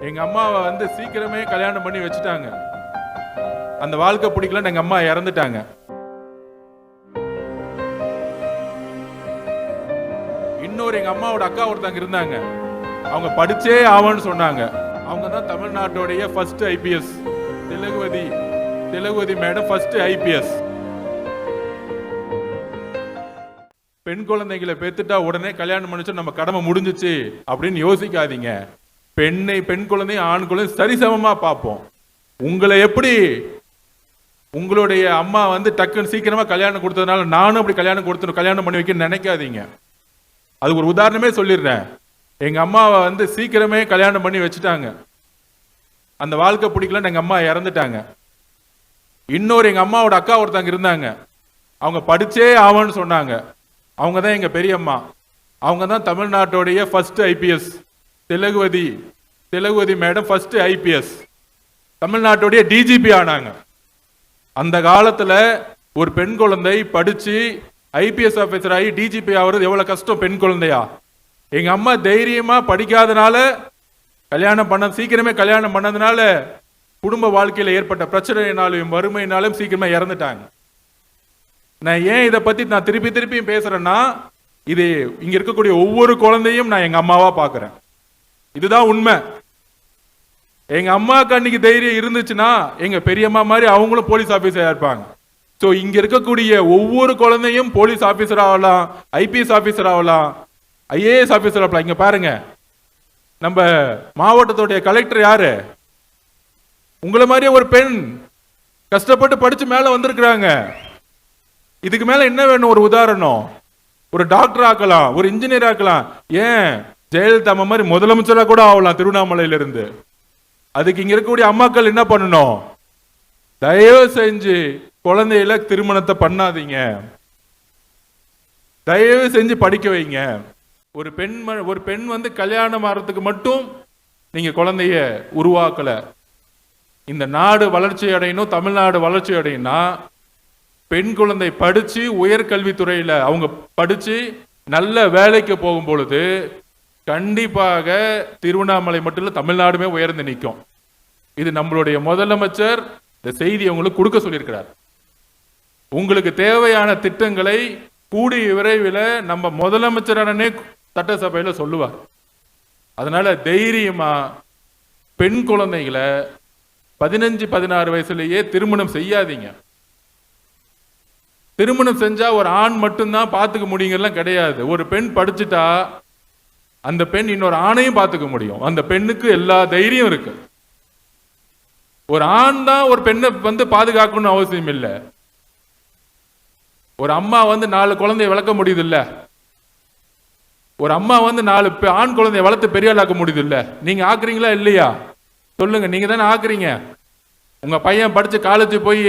எங்க அம்மாவை வந்து சீக்கிரமே கல்யாணம் பண்ணி வச்சுட்டாங்க. அந்த வாழ்க்கை பிடிக்கலன்னு எங்க அம்மா இறந்துட்டாங்க. இன்னொரு எங்க அம்மாவோட அக்கா ஒருத்தங்க இருந்தாங்க. அவங்க படிச்சே ஆவன்னு சொன்னாங்க. அவங்க தான் தமிழ்நாட்டுடைய first IPS. Thilagavathi madam first IPS. பெண் குழந்தைகளை பெத்துட்டா உடனே கல்யாணம் பண்ணிச்சு நம்ம கடமை முடிஞ்சிச்சு அப்படின்னு யோசிக்காதீங்க. பெண் குழந்தையும் ஆண் குழந்தை சரிசமமா பார்ப்போம். உங்களை எப்படி உங்களுடைய அம்மா வந்து டக்குன்னு சீக்கிரமா கல்யாணம் கொடுத்ததுனால நானும் அப்படி கல்யாணம் பண்ணி வைக்க நினைக்காதீங்க. அதுக்கு ஒரு உதாரணமே சொல்லிடுறேன். எங்க அம்மாவை வந்து சீக்கிரமே கல்யாணம் பண்ணி வச்சுட்டாங்க. அந்த வாழ்க்கை பிடிக்கலன்னு எங்க அம்மா இறந்துட்டாங்க. இன்னொரு எங்க அம்மாவோட அக்கா ஒருத்தங்க இருந்தாங்க. அவங்க படிச்சே ஆவன்னு சொன்னாங்க. அவங்க தான் எங்க பெரியம்மா. அவங்க தான் தமிழ்நாட்டுடைய first IPS. Thilagavathi madam first IPS. தமிழ்நாட்டுடைய டிஜிபி ஆனாங்க. அந்த காலத்துல ஒரு பெண் குழந்தை படிச்சு ஐபிஎஸ் ஆபீசர் ஆகி டிஜிபி ஆகிறது எவ்வளவு கஷ்டம். பெண் குழந்தையா எங்க அம்மா தைரியமா படிக்காதனால சீக்கிரமே கல்யாணம் பண்ணதுனால குடும்ப வாழ்க்கையில ஏற்பட்ட பிரச்சனையினாலும் வறுமையினாலும் சீக்கிரமா இறந்துட்டாங்க. நான் ஏன் இதை பத்தி நான் திருப்பியும் பேசுறேன்னா, இது இங்க இருக்கக்கூடிய ஒவ்வொரு குழந்தையும் நான் எங்க அம்மாவா பாக்குறேன். இதுதான் உண்மை. எங்க அம்மாவுக்கு அன்னைக்கு தைரியம் இருந்துச்சுன்னா எங்க பெரியம்மா மாதிரி அவங்களும் போலீஸ் ஆபீசரா இருப்பாங்க. ஸோ இங்க இருக்கக்கூடிய ஒவ்வொரு குழந்தையும் போலீஸ் ஆபீசர் ஆகலாம், ஐபிஎஸ் ஆபீசர் ஆகலாம், ஐஏஎஸ் ஆபீசர் ஆகலாம். இங்க பாருங்க, நம்ம மாவட்டத்துடைய கலெக்டர் யாரு? உங்களை மாதிரியே ஒரு பெண் கஷ்டப்பட்டு படிச்சு மேல வந்திருக்கிறாங்க. இதுக்கு மேல என்ன வேணும்? ஒரு உதாரணம், ஒரு டாக்டர் ஆக்கலாம், ஒரு இன்ஜினியர் ஆக்கலாம், ஏன் ஜெயலலிதா மாதிரி முதலமைச்சரா கூட ஆகலாம் திருவண்ணாமலையில இருந்து. அதுக்கு இங்க இருக்கக்கூடிய அம்மாக்கள் என்ன பண்ணணும்? தயவு செஞ்சு குழந்தையில திருமணத்தை பண்ணாதீங்க. தயவு செஞ்சு படிக்க வைங்க. ஒரு பெண் வந்து கல்யாணம் ஆகிறதுக்கு மட்டும் நீங்க குழந்தைய உருவாக்கல. இந்த நாடு வளர்ச்சி அடையணும், தமிழ்நாடு வளர்ச்சி அடையணும்னா பெண் குழந்தை படிச்சு உயர்கல்வித்துறையில அவங்க படிச்சு நல்ல வேலைக்கு போகும் பொழுது கண்டிப்பாக திருவண்ணாமலை மட்டும் இல்ல தமிழ்நாடுமே உயர்ந்து நிற்கும். இது நம்மளுடைய முதலமைச்சர் இந்த செய்தியை உங்களுக்கு கொடுக்க சொல்லியிருக்கிறார். உங்களுக்கு தேவையான திட்டங்களை கூடிய விரைவில் நம்ம முதலமைச்சரானே சட்டசபையில சொல்லுவார். அதனால தைரியமா பெண் குழந்தைகளை 15-16 வயசுலயே திருமணம் செய்யாதீங்க. திருமணம் செஞ்சா ஒரு ஆண் மட்டும்தான் பார்த்துக்க முடியுங்கலாம் கிடையாது. ஒரு பெண் படிச்சுட்டா அந்த பெண் இன்னொரு ஆணையும் பார்த்துக்க முடியும். அந்த பெண்ணுக்கு எல்லா தைரியம் இருக்கு. ஒரு ஆண் தான் ஒரு பெண்ணை வந்து பாதுகாக்கணும்னு அவசியம் இல்லை. ஒரு அம்மா வந்து 4 குழந்தைய வளர்க்க முடியுது இல்ல, ஒரு அம்மா வந்து 4 ஆண் குழந்தைய வளர்த்து பெரிய ஆளாக்க முடியுது இல்ல. நீங்க ஆக்குறீங்களா இல்லையா? சொல்லுங்க. நீங்க தானே ஆக்குறீங்க. உங்க பையன் படிச்சு காலேஜ் போய்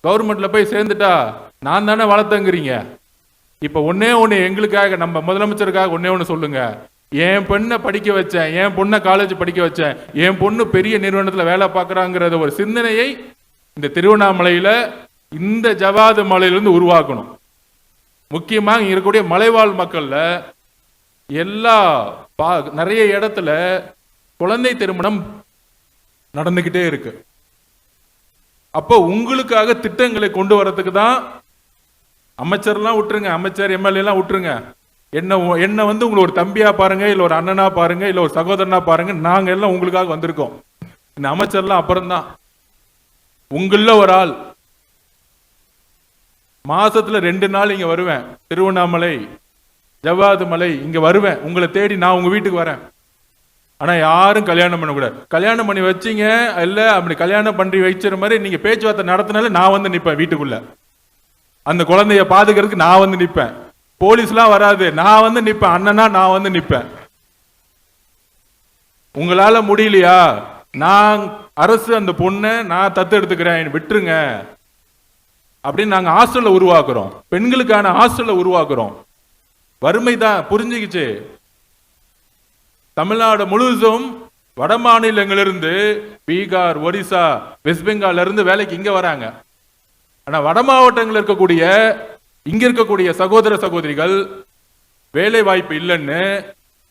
கவர்மெண்ட்ல போய் சேர்ந்துட்டா நான் தானே வளர்த்தங்கிறீங்க. இப்ப ஒன்னே ஒண்ணு எங்களுக்காக, நம்ம முதலமைச்சருக்காக ஒன்னே ஒண்ணு சொல்லுங்க. என் பெண்ணை படிக்க வச்சேன், என் பொண்ணை காலேஜ் படிக்க வச்சேன், என் பொண்ணு பெரிய நிறுவனத்துல வேலை பார்க்கறாங்கிறத ஒரு சிந்தனையை இந்த திருவண்ணாமலையில இந்த ஜவாது மலையிலிருந்து உருவாக்கணும். முக்கியமா இங்க இருக்கக்கூடிய மலைவாழ் மக்கள்ல நிறைய இடத்துல குழந்தை திருமணம் நடந்துகிட்டே இருக்கு. அப்போ உங்களுக்காக திட்டங்களை கொண்டு வரதுக்கு தான் அமைச்சர்லாம் விட்டுருங்க, அமைச்சர் எம்எல்ஏ எல்லாம் விட்டுருங்க. என்ன வந்து உங்களை ஒரு தம்பியா பாருங்க, இல்ல ஒரு அண்ணனா பாருங்க, இல்ல ஒரு சகோதரனா பாருங்க. நாங்க எல்லாம் உங்களுக்காக வந்திருக்கோம். இந்த அமைச்சர்லாம் அப்புறம்தான். உங்கள ஒரு ஆள் மாசத்துல 2 நாள் இங்க வருவேன். திருவண்ணாமலை ஜவ்வாது மலை இங்க வருவேன். உங்களை தேடி நான் உங்க வீட்டுக்கு வரேன். ஆனா யாரும் கல்யாணம் பண்ணக்கூடாது. கல்யாணம் பண்ணி வச்சீங்க இல்ல, அப்படி கல்யாணம் பண்ணி வச்சிற மாதிரி நீங்க பேச்சுவார்த்தை நடத்தினால நான் வந்து நிப்பேன் வீட்டுக்குள்ள. அந்த குழந்தைய பாதுகாக்கிறதுக்கு நான் வந்து நிப்பேன். போலீஸ்லாம் வராது, நான் வந்து நிப்பேன். அண்ணனா நான் வந்து நிப்பேன். உங்களால முடியலையா, நான் அரசு அந்த பொண்ணை நான் தத்து எடுத்துக்கிறேன், விட்டுருங்க அப்படின்னு நாங்க ஹாஸ்டல்ல உருவாக்குறோம். பெண்களுக்கான ஹாஸ்டல்ல உருவாக்குறோம். வறுமை தான் புரிஞ்சுக்கிச்சு. தமிழ்நாடு முழுவதும் வட மாநிலங்களிலிருந்து பீகார், ஒரிசா, வெஸ்ட் பெங்கால் இருந்து வேலைக்கு இங்க வராங்க. ஆனா வட மாவட்டங்கள் இங்க இருக்கக்கூடிய சகோதர சகோதரிகள் வேலை வாய்ப்பு இல்லைன்னு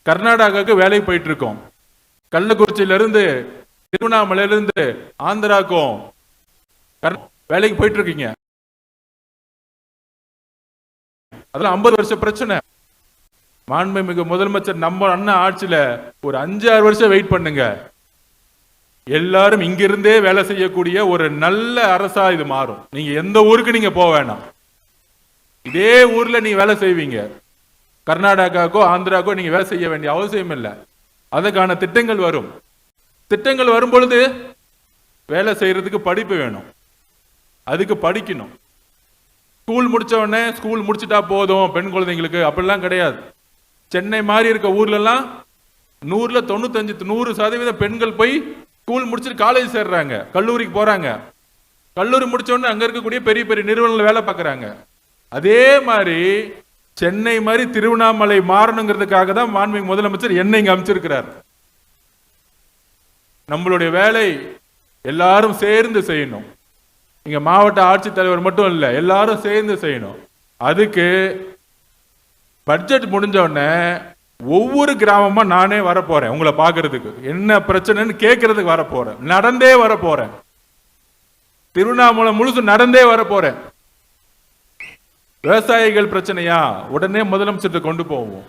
கர்நாடகாவுக்கு வேலை போயிட்டு இருக்கோம். கள்ளக்குறிச்சியிலிருந்து திருவண்ணாமலையிலிருந்து ஆந்திராக்கும் வேலைக்கு போயிட்டு இருக்கீங்க. அதெல்லாம் 50 வருஷ பிரச்சனை. மாண்புமிகு முதலமைச்சர் நம்ம அண்ணன் ஆட்சியில ஒரு 5-6 வருஷம் வெயிட் பண்ணுங்க. எல்லாரும் இங்கிருந்தே வேலை செய்யக்கூடிய ஒரு நல்ல அரசா இது மாறும். நீங்க எந்த ஊருக்கு நீங்க போக வேணாம், இதே ஊர்ல நீங்க வேலை செய்வீங்க. கர்நாடகாக்கோ ஆந்திராக்கோ நீங்க வேலை செய்ய வேண்டிய அவசியம் இல்லை. அதுக்கான திட்டங்கள் வரும். திட்டங்கள் வரும் பொழுது வேலை செய்யறதுக்கு படிப்பு வேணும், அதுக்கு படிக்கணும். ஸ்கூல் முடிச்ச உடனே ஸ்கூல் முடிச்சுட்டா போதும் பெண் குழந்தைங்களுக்கு அப்படிலாம் கிடையாது. சென்னை மாதிரி இருக்க ஊர்லாம் 100ல் 95-100% பெண்கள் போய் ஸ்கூல் முடிச்சுட்டு காலேஜ் சேர்றாங்க, கல்லூரிக்கு போறாங்க. கல்லூரி முடிச்ச உடனே அங்க இருக்கக்கூடிய பெரிய பெரிய நிறுவனங்கள் வேலை பார்க்கறாங்க. அதே மாதிரி சென்னை மாதிரி திருவண்ணாமலை மாறணுங்கிறதுக்காக தான் மாண்புமிகு முதலமைச்சர் என்னை இங்க அமைச்சிருக்கிறார். நம்மளுடைய வேலை எல்லாரும் சேர்ந்து செய்யணும். இங்க மாவட்ட ஆட்சித்தலைவர் மட்டும் இல்ல, எல்லாரும் சேர்ந்து செய்யணும். அதுக்கு பட்ஜெட் முடிஞ்ச உடனே ஒவ்வொரு கிராமமா நானே வரப்போறேன். உங்களை பாக்குறதுக்கு என்ன பிரச்சனைன்னு கேட்கறதுக்கு வரப்போறேன். நடந்தே வரப்போறேன். திருவண்ணாமலை முழுசு நடந்தே வரப்போறேன். விவசாயிகள் பிரச்சனையா உடனே முதலமைச்சர் கொண்டு போவோம்.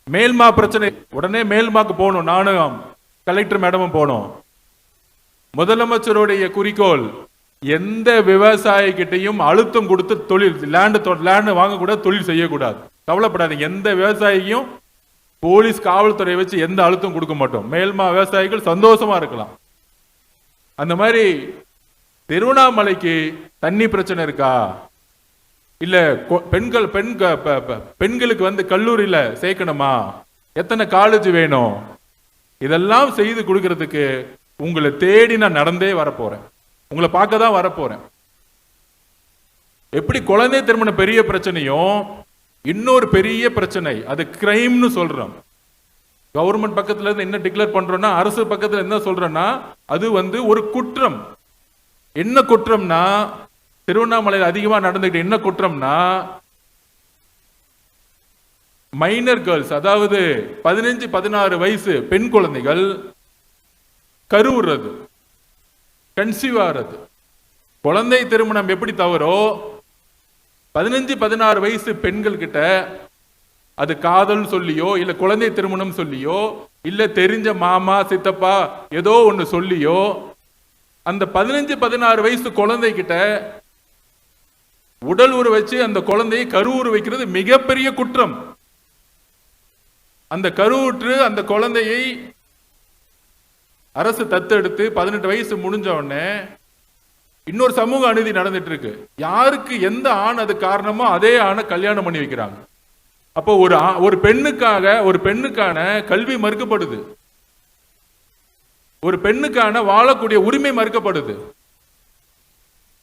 மேல்மா பிரச்சனை உடனே மேல்மாக்கு போகணும். நானும் கலெக்டர் மேடமும் போனோம். முதலமைச்சருடைய குறிக்கோள் எந்த விவசாயி கிட்டையும் அழுத்தம் கொடுத்து தொழில் லேண்ட் வாங்கக்கூடாது, தொழில் செய்யக்கூடாது. கவலைப்படாதீங்க, எந்த விவசாயியும் போலீஸ் காவல்துறை வச்சு எந்த அழுத்தம் கொடுக்க மாட்டோம். மேல்மா விவசாயிகள் சந்தோஷமா இருக்கலாம். அந்த மாதிரி திருவண்ணாமலைக்கு தண்ணி பிரச்சனை இருக்கா, இல்ல பெண்களுக்கு வந்து கல்லூரியில சேர்க்கணுமா, எத்தனை காலேஜ் வேணும், இதெல்லாம் செய்து கொடுக்கறதுக்கு உங்களை தேடி நான் நடந்தே வரப்போறேன். உங்களை பார்க்க தான் வரப்போறேன். எப்படி குழந்தை திருமணம் பெரிய பிரச்சனையும் இன்னொரு பெரிய பிரச்சனை அது கிரைம்னு சொல்றோம். கவர்மெண்ட் பக்கத்துல இருந்து என்ன டிக்ளேர் பண்றோம்னா, அரசு பக்கத்துல என்ன சொல்றோம்னா, அது வந்து ஒரு குற்றம். என்ன குற்றம்னா, திருவண்ணாமலையில் அதிகமா நடந்துகிட்டு என்ன குற்றம்னா, மைனர் கேர்ள்ஸ், அதாவது 15-16 வயசு பெண் குழந்தைகள் கருவுறது, கன்சீவ் ஆகிறது. குழந்தை திருமணம் எப்படி தவறோ 15-16 வயசு பெண்கள் கிட்ட அது காதல் சொல்லியோ இல்ல குழந்தை திருமணம் சொல்லியோ இல்ல தெரிஞ்ச மாமா சித்தப்பா ஏதோ ஒண்ணு சொல்லியோ அந்த 15-16 வயசு குழந்தை கிட்ட உடல் உரு வச்சு அந்த குழந்தையை கருவுறு வைக்கிறது மிகப்பெரிய குற்றம். அந்த கருவுற்று அந்த குழந்தையை அரசு தத்தெடுத்து 18 வயசு முடிஞ்ச உடனே இன்னொரு சமூக அநீதி நடந்துட்டு இருக்கு. யாருக்கு எந்த ஆண் அது காரணமோ அதே ஆணை கல்யாணம் பண்ணி வைக்கிறாங்க. அப்போ ஒரு பெண்ணுக்கான கல்வி மறுக்கப்படுது, ஒரு பெண்ணுக்கான வாழக்கூடிய உரிமை மறுக்கப்படுது.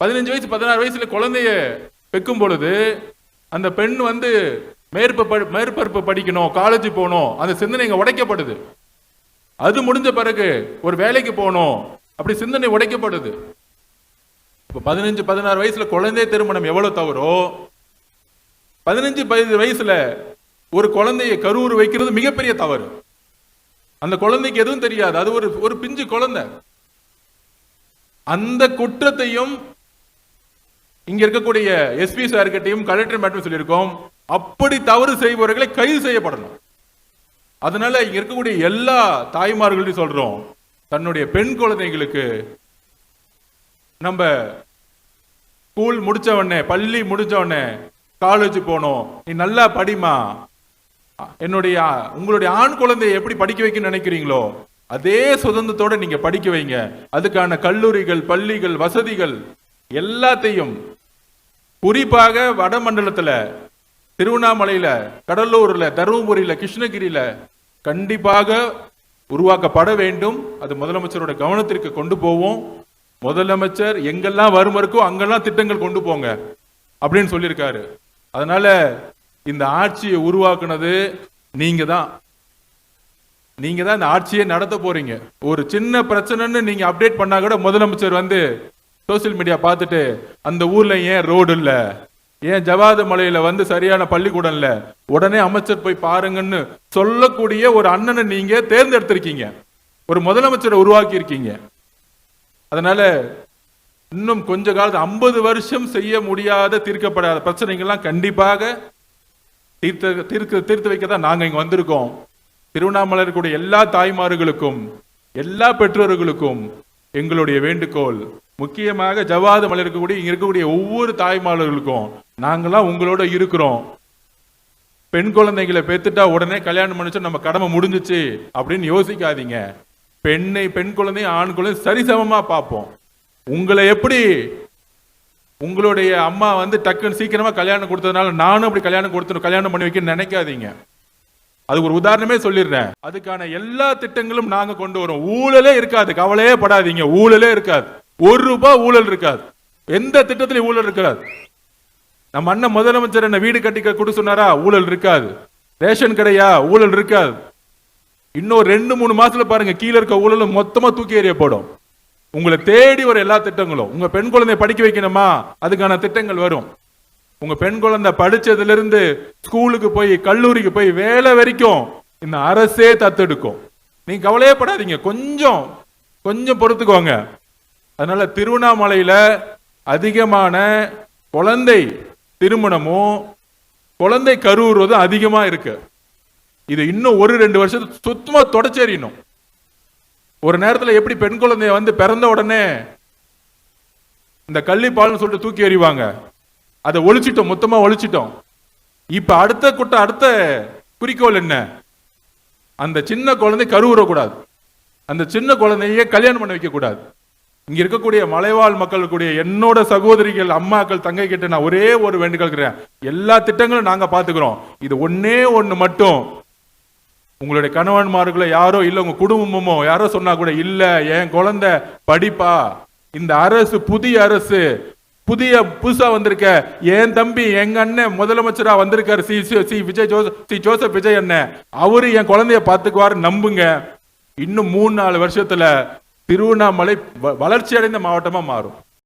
15 வயசு 16 வயசுல குழந்தைய பெக்கும் பொழுது அந்த பெண் வந்து மேற்பரப்பு படிக்கணும், காலேஜ் போகணும், அந்த சிந்தனை இங்க உடைக்கப்படுது. அது முடிஞ்ச பிறகு ஒரு வேலைக்கு போகணும், அப்படி சிந்தனை உடைக்கப்படுது. 15-16 வயசுல குழந்தை திருமணம் எவ்வளவு தவறோ 15 வயசுல ஒரு குழந்தையை கருவுறு வைக்கிறது மிகப்பெரிய தவறு. அந்த குழந்தைக்கு எதுவும் தெரியாது, அது ஒரு பிஞ்சு குழந்தை. அந்த குற்றத்தையும் இங்க இருக்கக்கூடிய எஸ்பி சார் கிட்டையும் கலெக்டர் மேட்டும் சொல்லியிருக்கோம். அப்படி தவறு செய்பவர்களை கைது செய்யப்படணும். அதனால இங்க இருக்கக்கூடிய எல்லா தாய்மார்களையும் சொல்றோம், தன்னுடைய பெண் குழந்தைகளுக்கு நம்ம ஸ்கூல் முடிச்ச உடனே பள்ளி முடிச்ச உடனே காலேஜ் போனோம், நீ நல்லா படிமா, உங்களுடைய ஆண் குழந்தையை எப்படி படிக்க வைக்க நினைக்கிறீங்களோ அதே சுதந்திரத்தோட நீங்க படிக்க வைங்க. அதுக்கான கல்லூரிகள் பள்ளிகள் வசதிகள் எல்லாத்தையும் குறிப்பாக வடமண்டலத்துல திருவண்ணாமலையில கடலூர்ல தருமபுரியில கிருஷ்ணகிரியில கண்டிப்பாக உருவாக்கப்பட வேண்டும். அது முதலமைச்சரோட கவனத்திற்கு கொண்டு போவோம். முதலமைச்சர் எங்கெல்லாம் வரும் இருக்கோ அங்கெல்லாம் திட்டங்கள் கொண்டு போங்க அப்படின்னு சொல்லியிருக்காரு. அதனால இந்த ஆட்சியை உருவாக்குனது நீங்க தான் இந்த ஆட்சியை நடத்த போறீங்க. ஒரு சின்ன பிரச்சனைன்னு நீங்க அப்டேட் பண்ணா கூட முதலமைச்சர் வந்து சோசியல் மீடியா பார்த்துட்டு அந்த ஊர்ல ஏன் ரோடு இல்ல, ஏன் ஜவாது மலையில வந்து சரியான பள்ளிக்கூடம் இல்ல, உடனே அமைச்சர் போய் பாருங்கன்னு சொல்லக்கூடிய ஒரு அண்ணனை நீங்க தேர்ந்தெடுத்திருக்கீங்க. ஒரு முதலமைச்சரை உருவாக்கி இருக்கீங்க. அதனால இன்னும் கொஞ்ச காலத்து 50 வருஷம் செய்ய முடியாத தீர்க்கப்படாத பிரச்சனைகள்லாம் கண்டிப்பாக தீர்த்து வைக்க தான் நாங்க இங்க வந்திருக்கோம். திருவண்ணாமலை இருக்கக்கூடிய எல்லா தாய்மார்களுக்கும் எல்லா பெற்றோர்களுக்கும் எங்களுடைய வேண்டுகோள், முக்கியமாக ஜவாது மலை இருக்கக்கூடிய இங்க இருக்கக்கூடிய ஒவ்வொரு தாய்மார்களுக்கும் நாங்களாம் உங்களோட இருக்கிறோம். பெண் குழந்தைகளை பெத்துட்டா உடனே கல்யாணம் பண்ணிச்சு நம்ம கடமை முடிஞ்சிச்சு அப்படின்னு யோசிக்காதீங்க. பெண் குழந்தை ஆண் குழந்தை சரிசமமா பார்ப்போம். உங்களை எப்படி உங்களுடைய அம்மா டக்குன்னு சீக்கிரமா கல்யாணம் கொடுத்ததுனால நானும் அப்படி கல்யாணம் பண்ணி வைக்க நினைக்காதீங்க. அதுக்கு ஒரு உதாரணமே சொல்லிடுறேன். அதுக்கான எல்லா திட்டங்களும் நாங்க கொண்டு வரோம். ஊழலே இருக்காது, கவலையே படாதீங்க. ஊழலே இருக்காது, ₹1 ஊழல் இருக்காது, எந்த திட்டத்திலையும் ஊழல் இருக்காது. நம்ம அண்ணன் முதலமைச்சர் என்ன வீடு கட்டி கொடு சொன்னாரா? ஊழல் இருக்காது. ரேஷன் கடையா? ஊழல் இருக்காது. இன்னும் 2-3 மாசத்துல பாருங்க, கீழே இருக்க ஊழல் மொத்தமா தூக்கி எறியப்படும். உங்களை தேடி வர எல்லா திட்டங்களும். உங்க பெண் குழந்தைய படிக்க வைக்கணுமா? அதுக்கான திட்டங்கள் வரும். உங்க பெண் குழந்தை படிச்சதுல இருந்து ஸ்கூலுக்கு போய் கல்லூரிக்கு போய் வேலை வரைக்கும் இந்த அரசே தத்தெடுக்கும். நீங்க கவலையே படாதீங்க, கொஞ்சம் பொறுத்துக்கோங்க. அதனால திருவண்ணாமலையில அதிகமான குழந்தை திருமணமும் குழந்தை கருவுறுவதும் அதிகமா இருக்கு. இது இன்னும் 1-2 வருஷத்துக்கு சுத்தமா தொடச்சேறியணும். ஒரு நேரத்தில் எப்படி பெண் குழந்தைய பிறந்த உடனே இந்த கள்ளிப்பால்னு சொல்லிட்டு தூக்கி எறிவாங்க, அதை ஒழிச்சிட்டோம், மொத்தமா ஒழிச்சிட்டோம். இப்ப அடுத்த குறிக்கோள் என்ன? அந்த சின்ன குழந்தை கருவுறக்கூடாது, அந்த சின்ன குழந்தைய கல்யாணம் பண்ண வைக்க கூடாது. இங்க இருக்கக்கூடிய மலைவாழ் மக்களுடைய என்னோட சகோதரிகள், அம்மாக்கள், தங்கை கிட்ட நான் ஒரே ஒரு வேண்டுகோள், எல்லா திட்டங்களும் நாங்க பாத்துக்கிறோம். இது ஒண்ணு மட்டும், உங்களுடைய கணவன்மார்களோ யாரோ இல்ல உங்க குடும்பமோ யாரோ சொன்னா கூட இல்ல, என் குழந்தை படிப்பா, இந்த அரசு புதிய அரசு புதுசா வந்திருக்க, என் தம்பி எங்க அண்ணன் முதலமைச்சரா வந்திருக்காரு, ஜோசப் விஜய் அண்ணன், அவரு என் குழந்தைய பாத்துக்குவாரு, நம்புங்க. இன்னும் 3-4 வருஷத்துல திருவண்ணாமலை வளர்ச்சி அடைந்த மாவட்டமா மாறும்.